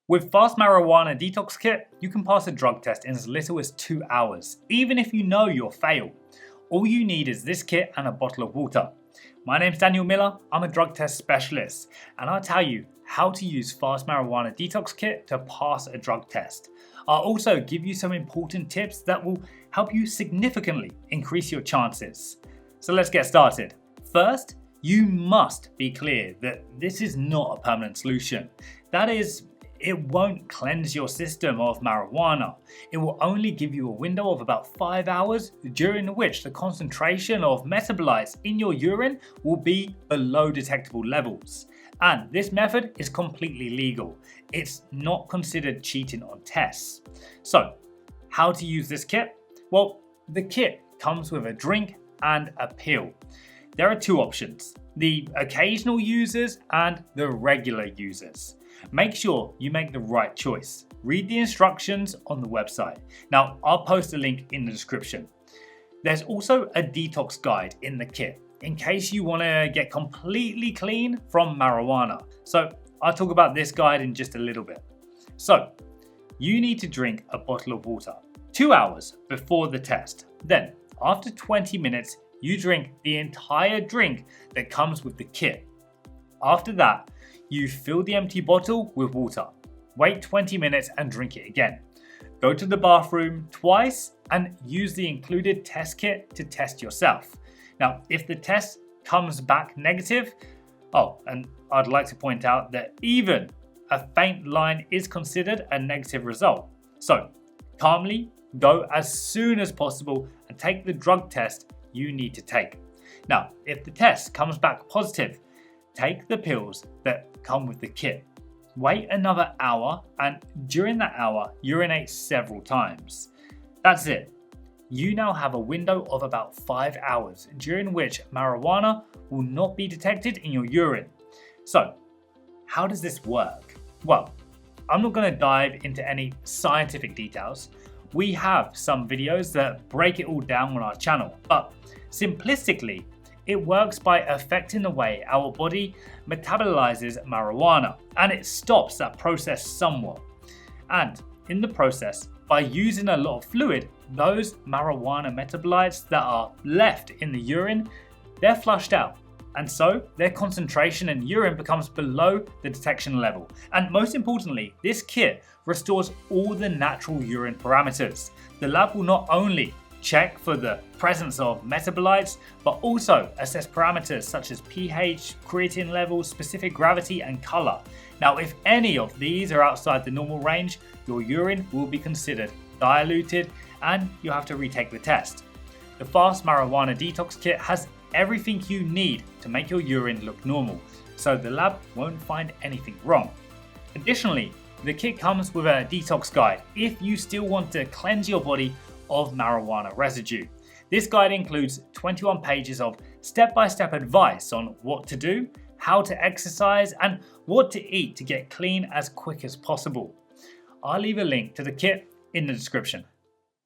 With Fast Marijuana Detox Kit, you can pass a drug test in as little as 2 hours, even if you know you'll fail. All you need is this kit and a bottle of water. My name's Daniel Miller, I'm a drug test specialist, and I'll tell you how to use Fast Marijuana Detox Kit to pass a drug test. I'll also give you some important tips that will help you significantly increase your chances. So let's get started. First, you must be clear that this is not a permanent solution. That is, it won't cleanse your system of marijuana. It will only give you a window of about 5 hours during which the concentration of metabolites in your urine will be below detectable levels. And this method is completely legal. It's not considered cheating on tests. So, how to use this kit? Well, the kit comes with a drink and a pill. There are two options, the occasional users and the regular users. Make sure you make the right choice. Read the instructions on the website. Now, I'll post a link in the description. There's also a detox guide in the kit in case you want to get completely clean from marijuana. So I'll talk about this guide in just a little bit. So you need to drink a bottle of water 2 hours before the test. Then after 20 minutes, you drink the entire drink that comes with the kit. After that, you fill the empty bottle with water. Wait 20 minutes and drink it again. Go to the bathroom twice and use the included test kit to test yourself. Now, if the test comes back negative, and I'd like to point out that even a faint line is considered a negative result. So, calmly go as soon as possible and take the drug test you need to take. Now, if the test comes back positive, take the pills that come with the kit. Wait another hour, and during that hour, urinate several times. That's it. You now have a window of about 5 hours during which marijuana will not be detected in your urine. So, how does this work? Well, I'm not going to dive into any scientific details. We have some videos that break it all down on our channel, but simplistically, it works by affecting the way our body metabolizes marijuana, and it stops that process somewhat. And in the process, by using a lot of fluid, those marijuana metabolites that are left in the urine, they're flushed out. And so their concentration in urine becomes below the detection level. And most importantly, this kit restores all the natural urine parameters. The lab will not only check for the presence of metabolites, but also assess parameters such as pH, creatinine levels, specific gravity, and color. Now, if any of these are outside the normal range, your urine will be considered diluted and you have to retake the test. The Fast Marijuana Detox Kit has everything you need to make your urine look normal, so the lab won't find anything wrong. Additionally, the kit comes with a detox guide if you still want to cleanse your body of marijuana residue. This guide includes 21 pages of step-by-step advice on what to do, how to exercise, and what to eat to get clean as quick as possible. I'll leave a link to the kit in the description.